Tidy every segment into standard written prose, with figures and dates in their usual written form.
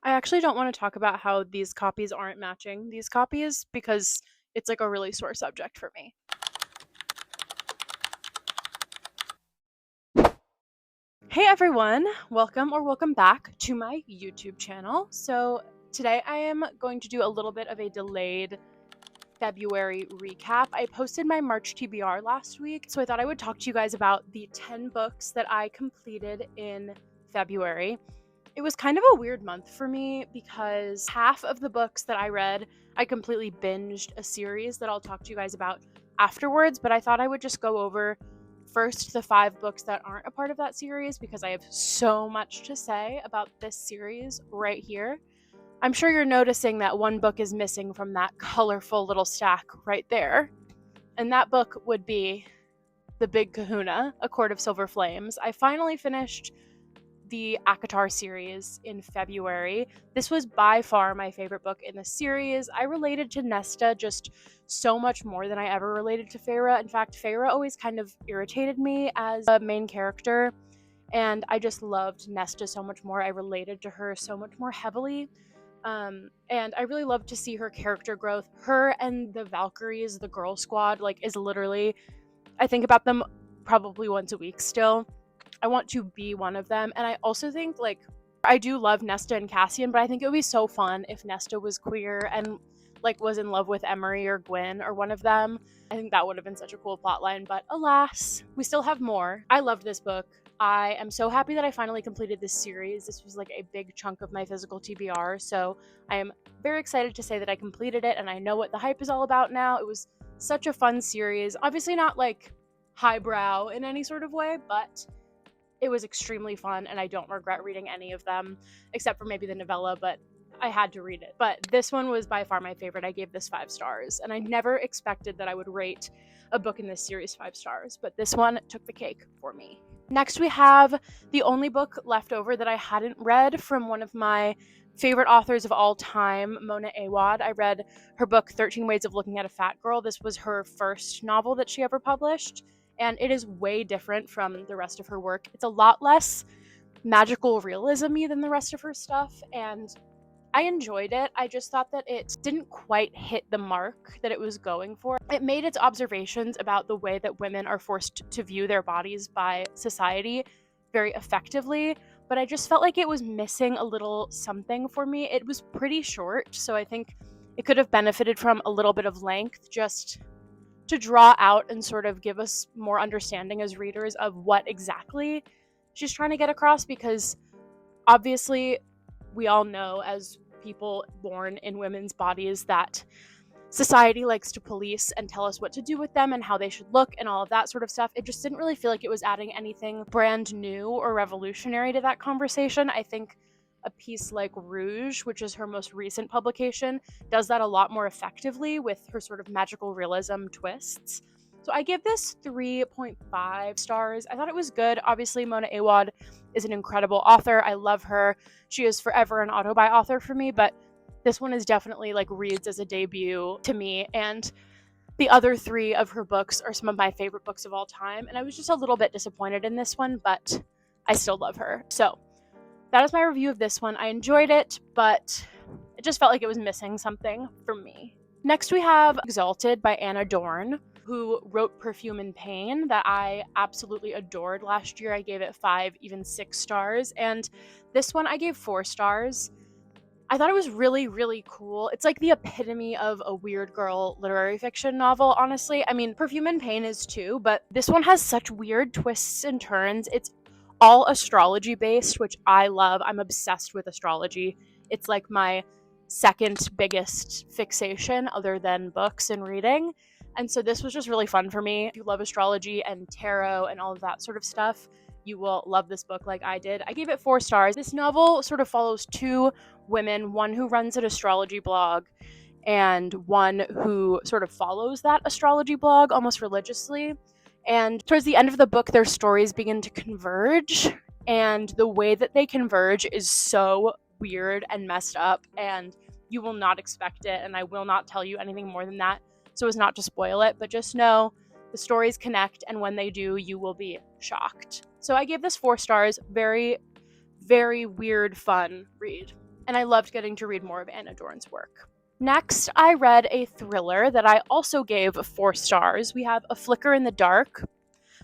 I actually don't want to talk about how these copies aren't matching these copies because it's like a really sore subject for me. Hey everyone, welcome back to my YouTube channel. So today I am going to do a little bit of a delayed February recap. I posted my March TBR last week, so I thought I would talk to you guys about the 10 books that I completed in February. It was kind of a weird month for me because half of the books that I read, I completely binged a series that I'll talk to you guys about afterwards, but I thought I would just go over first the 5 books that aren't a part of that series because I have so much to say about this series right here. I'm sure you're noticing that one book is missing from that colorful little stack right there, and that book would be The Big Kahuna, A Court of Silver Flames. I finally finished the ACOTAR series in February. This was by far my favorite book in the series. I related to Nesta just so much more than I ever related to Feyre. In fact, Feyre always kind of irritated me as a main character, and I just loved Nesta so much more. I related to her so much more heavily. And I really love to see her character growth. Her and the Valkyries, the girl squad, is literally, I think about them probably once a week still. I want to be one of them. And I also think, I do love Nesta and Cassian, but I think it would be so fun if Nesta was queer and, was in love with Emery or Gwyn or one of them. I think that would have been such a cool plotline, but alas, we still have more. I loved this book. I am so happy that I finally completed this series. This was a big chunk of my physical TBR, so I am very excited to say that I completed it and I know what the hype is all about now. It was such a fun series. Obviously not highbrow in any sort of way, but it was extremely fun and I don't regret reading any of them except for maybe the novella, but I had to read it. But this one was by far my favorite. I gave this 5 stars, and I never expected that I would rate a book in this series 5 stars, but this one took the cake for me. Next, we have the only book left over that I hadn't read from one of my favorite authors of all time, Mona Awad. I read her book 13 Ways of Looking at a Fat Girl. This was her first novel that she ever published, and it is way different from the rest of her work. It's a lot less magical realism-y than the rest of her stuff, and I enjoyed it. I just thought that it didn't quite hit the mark that it was going for. It made its observations about the way that women are forced to view their bodies by society very effectively, but I just felt like it was missing a little something for me. It was pretty short, so I think it could have benefited from a little bit of length just to draw out and sort of give us more understanding as readers of what exactly she's trying to get across, because obviously we all know as people born in women's bodies that society likes to police and tell us what to do with them and how they should look and all of that sort of stuff. It just didn't really feel like it was adding anything brand new or revolutionary to that conversation. I think a piece like Rouge, which is her most recent publication, does that a lot more effectively with her sort of magical realism twists. So I give this 3.5 stars. I thought it was good. Obviously, Mona Awad is an incredible author. I love her. She is forever an auto-buy author for me, but this one is definitely reads as a debut to me. And the other 3 of her books are some of my favorite books of all time. And I was just a little bit disappointed in this one, but I still love her. So that is my review of this one. I enjoyed it, but it just felt like it was missing something for me. Next, we have Exalted by Anna Dorn, who wrote Perfume and Pain, that I absolutely adored last year. I gave it 5, even 6 stars. And this one I gave 4 stars. I thought it was really, really cool. It's the epitome of a weird girl literary fiction novel, honestly. I mean, Perfume and Pain is too, but this one has such weird twists and turns. It's all astrology based, which I love. I'm obsessed with astrology. It's my second biggest fixation other than books and reading. And so this was just really fun for me. If you love astrology and tarot and all of that sort of stuff, you will love this book like I did. I gave it 4 stars. This novel sort of follows 2 women, one who runs an astrology blog and one who sort of follows that astrology blog almost religiously. And towards the end of the book, their stories begin to converge, and the way that they converge is so weird and messed up, and you will not expect it, and I will not tell you anything more than that so as not to spoil it, but just know the stories connect, and when they do, you will be shocked. So I gave this 4 stars. Very, very weird, fun read. and I loved getting to read more of Anna Dorn's work. Next, I read a thriller that I also gave 4 stars. We have A Flicker in the Dark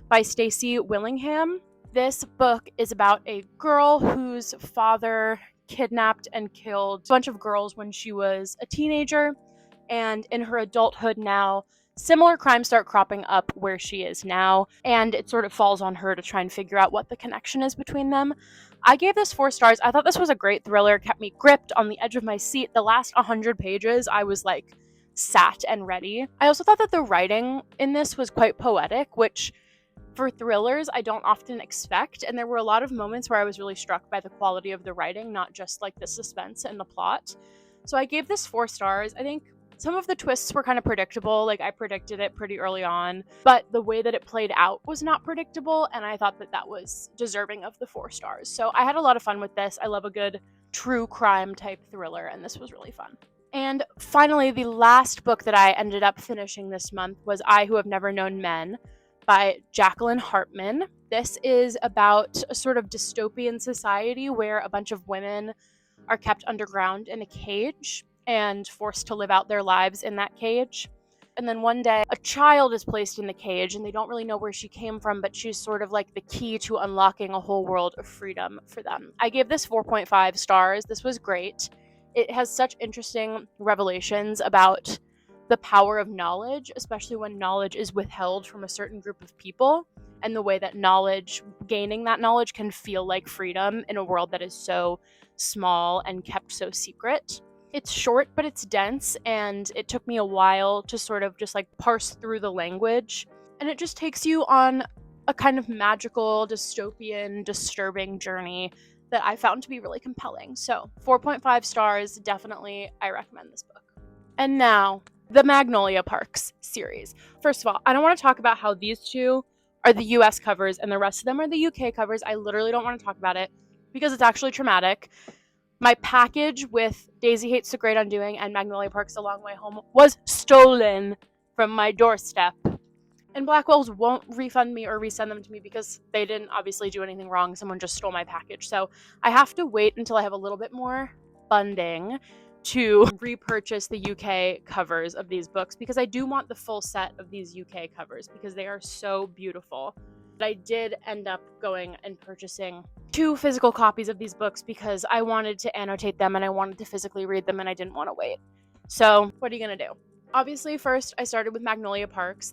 by Stacey Willingham. This book is about a girl whose father kidnapped and killed a bunch of girls when she was a teenager, and in her adulthood now, similar crimes start cropping up where she is now, and it sort of falls on her to try and figure out what the connection is between them. I gave this 4 stars. I thought this was a great thriller, kept me gripped on the edge of my seat. The last 100 pages, I was like sat and ready. I also thought that the writing in this was quite poetic, which for thrillers I don't often expect, and there were a lot of moments where I was really struck by the quality of the writing, not just like the suspense and the plot. So I gave this 4 stars. I think some of the twists were kind of predictable, like I predicted it pretty early on, but the way that it played out was not predictable, and I thought that that was deserving of the 4 stars. So I had a lot of fun with this. I love a good true crime type thriller, and this was really fun. And finally, the last book that I ended up finishing this month was I Who Have Never Known Men by Jacqueline Hartman. This is about a sort of dystopian society where a bunch of women are kept underground in a cage and forced to live out their lives in that cage. And then one day, a child is placed in the cage, and they don't really know where she came from, but she's sort of like the key to unlocking a whole world of freedom for them. I gave this 4.5 stars. This was great. It has such interesting revelations about the power of knowledge, especially when knowledge is withheld from a certain group of people, and the way that gaining that knowledge can feel like freedom in a world that is so small and kept so secret. It's short, but it's dense, and it took me a while to sort of just like parse through the language. And it just takes you on a kind of magical, dystopian, disturbing journey that I found to be really compelling. So 4.5 stars, definitely, I recommend this book. And now, the Magnolia Parks series. First of all, I don't want to talk about how these 2 are the US covers and the rest of them are the UK covers. I literally don't want to talk about it because it's actually traumatic. My package with Daisy Hates the Great Undoing and Magnolia Parks A Long Way Home was stolen from my doorstep. And Blackwell's won't refund me or resend them to me because they didn't obviously do anything wrong. Someone just stole my package. So I have to wait until I have a little bit more funding to repurchase the UK covers of these books, because I do want the full set of these UK covers because they are so beautiful. But I did end up going and purchasing 2 physical copies of these books because I wanted to annotate them and I wanted to physically read them and I didn't want to wait. So what are you going to do? Obviously, first I started with Magnolia Parks.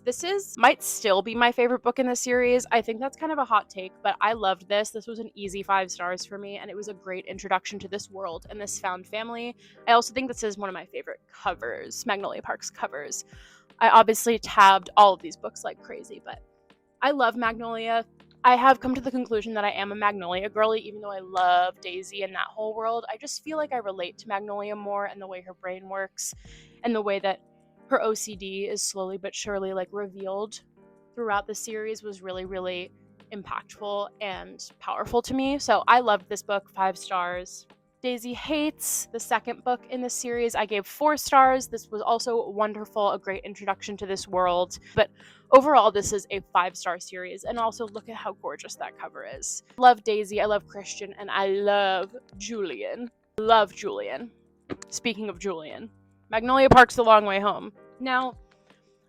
Might still be my favorite book in the series. I think that's kind of a hot take, but I loved this. This was an easy 5 stars for me, and it was a great introduction to this world and this found family. I also think this is one of my favorite covers, Magnolia Parks covers. I obviously tabbed all of these books like crazy, but I love Magnolia. I have come to the conclusion that I am a Magnolia girly, even though I love Daisy and that whole world. I just feel like I relate to Magnolia more, and the way her brain works and the way that her OCD is slowly but surely like revealed throughout the series was really, really impactful and powerful to me. So I loved this book, 5 stars. Daisy Hates, the second book in the series, I gave 4 stars. This was also wonderful, a great introduction to this world. But overall, this is a 5-star series. And also look at how gorgeous that cover is. I love Daisy, I love Christian, and I love Julian. Love Julian. Speaking of Julian, Magnolia Parks A Long Way Home. Now,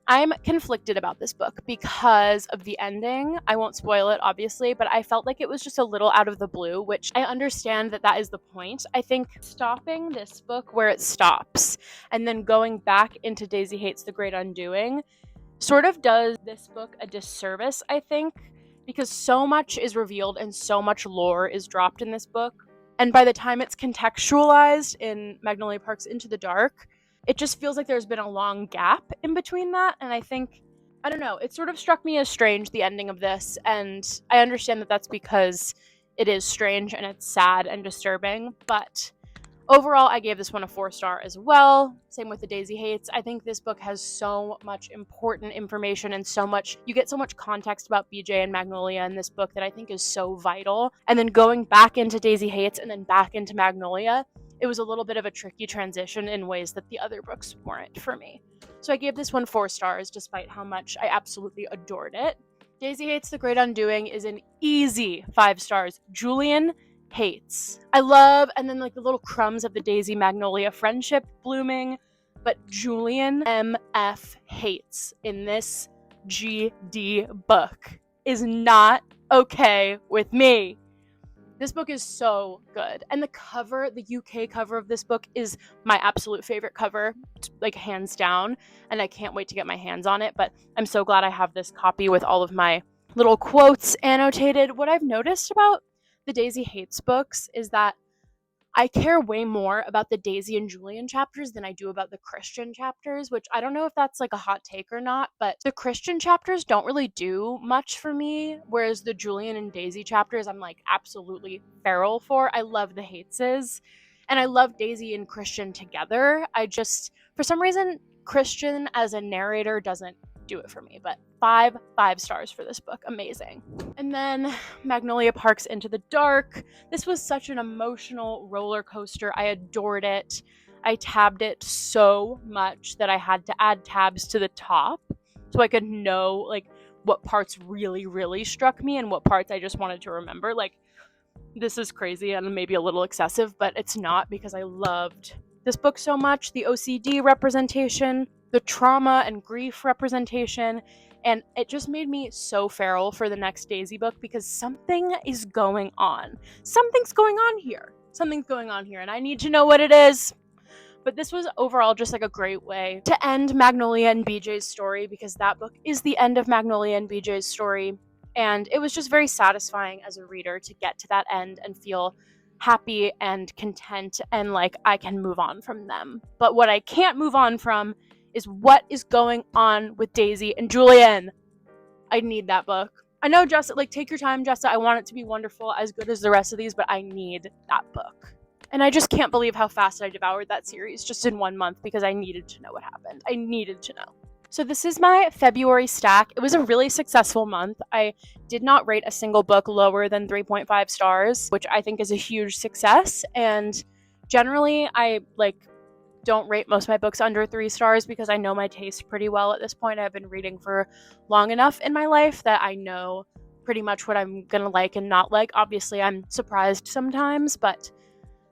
I'm conflicted about this book because of the ending. I won't spoil it, obviously, but I felt like it was just a little out of the blue, which I understand that that is the point. I think stopping this book where it stops and then going back into Daisy Hates the Great Undoing sort of does this book a disservice, I think, because so much is revealed and so much lore is dropped in this book. And by the time it's contextualized in Magnolia Parks Into the Dark, it just feels like there's been a long gap in between that. And I think, I don't know, it sort of struck me as strange, the ending of this. And I understand that that's because it is strange and it's sad and disturbing. But overall, I gave this one a 4-star as well. Same with the Daisy Hates. I think this book has so much important information and you get so much context about BJ and Magnolia in this book that I think is so vital. And then going back into Daisy Hates and then back into Magnolia, it was a little bit of a tricky transition in ways that the other books weren't for me. So I gave this one 4 stars, despite how much I absolutely adored it. Daisy Hates the Great Undoing is an easy 5 stars. Julian hates. I love, and then like the little crumbs of the daisy magnolia friendship blooming, but Julian MF hates in this GD book is not okay with me. This book is so good. And the cover, the UK cover of this book is my absolute favorite cover, like hands down. And I can't wait to get my hands on it. But I'm so glad I have this copy with all of my little quotes annotated. What I've noticed about the Daisy Hates books is that I care way more about the Daisy and Julian chapters than I do about the Christian chapters, which I don't know if that's like a hot take or not, but the Christian chapters don't really do much for me, whereas the Julian and Daisy chapters I'm like absolutely feral for. I love the Hateses, and I love Daisy and Christian together. I just, for some reason, Christian as a narrator doesn't do it for me, but five stars for this book. Amazing. And then Magnolia Park's Into the Dark. This was such an emotional roller coaster. I adored it. I tabbed it so much that I had to add tabs to the top so I could know like what parts really struck me and what parts I just wanted to remember. Like, this is crazy and maybe a little excessive, but it's not, because I loved this book so much. The OCD representation, the trauma and grief representation, and it just made me so feral for the next Daisy book, because something is going on. Something's going on here. Something's going on here, and I need to know what it is. But this was overall just like a great way to end Magnolia and BJ's story, because that book is the end of Magnolia and BJ's story. And it was just very satisfying as a reader to get to that end and feel happy and content and like I can move on from them. But what I can't move on from is what is going on with Daisy and Julian. I need that book. I know, Jessa, like, take your time, Jessa. I want it to be wonderful, as good as the rest of these, but I need that book. And I just can't believe how fast I devoured that series just in 1 month, because I needed to know what happened. I needed to know. So this is my February stack. It was a really successful month. I did not rate a single book lower than 3.5 stars, which I think is a huge success. And generally, I don't rate most of my books under 3 stars, because I know my taste pretty well at this point. I've been reading for long enough in my life that I know pretty much what I'm gonna like and not like. Obviously, I'm surprised sometimes, but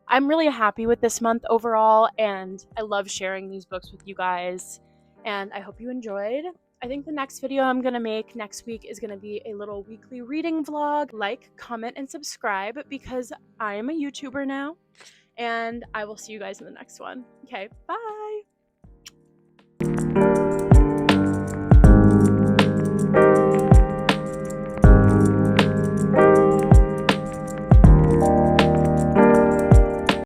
I'm really happy with this month overall, and I love sharing these books with you guys, and I hope you enjoyed. I think the next video I'm going to make next week is going to be a little weekly reading vlog. Like, comment, and subscribe, because I am a YouTuber now, and I will see you guys in the next one. Okay, bye!